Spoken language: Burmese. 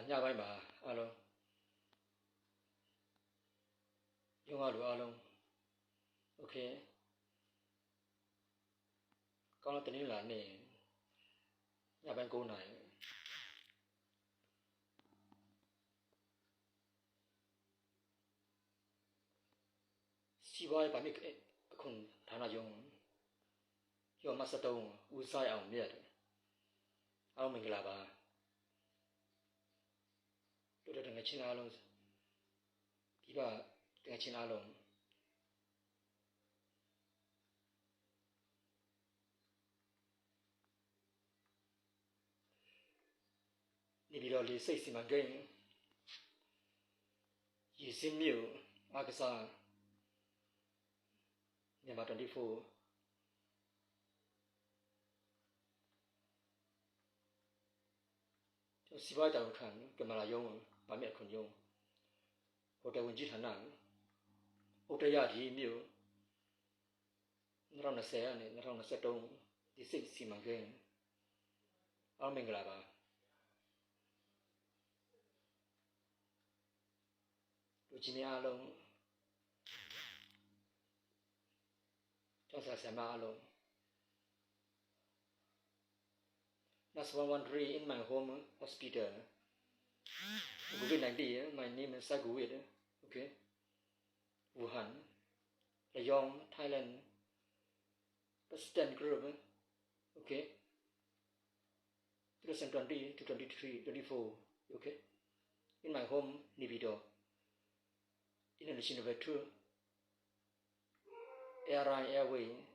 ညပိုင်းမှာအားလုံးရုံးရလူအားလုံးโอเคကောင်းတဲ့တင်းလာနေညပိုင်း9 နာရီစီပွားရေးဗာမိအခုဌာနယုံရောမစတုံးဦးဆိုင်အောင်မြတ်တယ်အောင်မင်္ဂလာပါတို့တဲ့ငချင်းအားလုံးဒီပါငချင်းအားလုံးနေပြီးတော့လေစိတ်စီမံကိန်းရည်စင်းမြို့အကစားမြန်မာ24စီပွားရေးတောင်ခံကင်မရာယုံဗာမြတ်ခွန်ယုံဟိုတယ်ဝင်ကြီးဌာနဥတရဒီမြို့2020နဲ့2023ဒီစိတ်စီမံကိန်းအောင်မင်္ဂလာပါလူကြီးများအားလုံးကျောင်းဆရာမအားလုံး That's 113 in my home hospital. COVID-19. My name is Saguid. Okay. Wuhan, Rayong, Thailand. President group. Okay. 2020 to 23, 24. Okay. In my home, Nibido. International Tour. Airline Airway.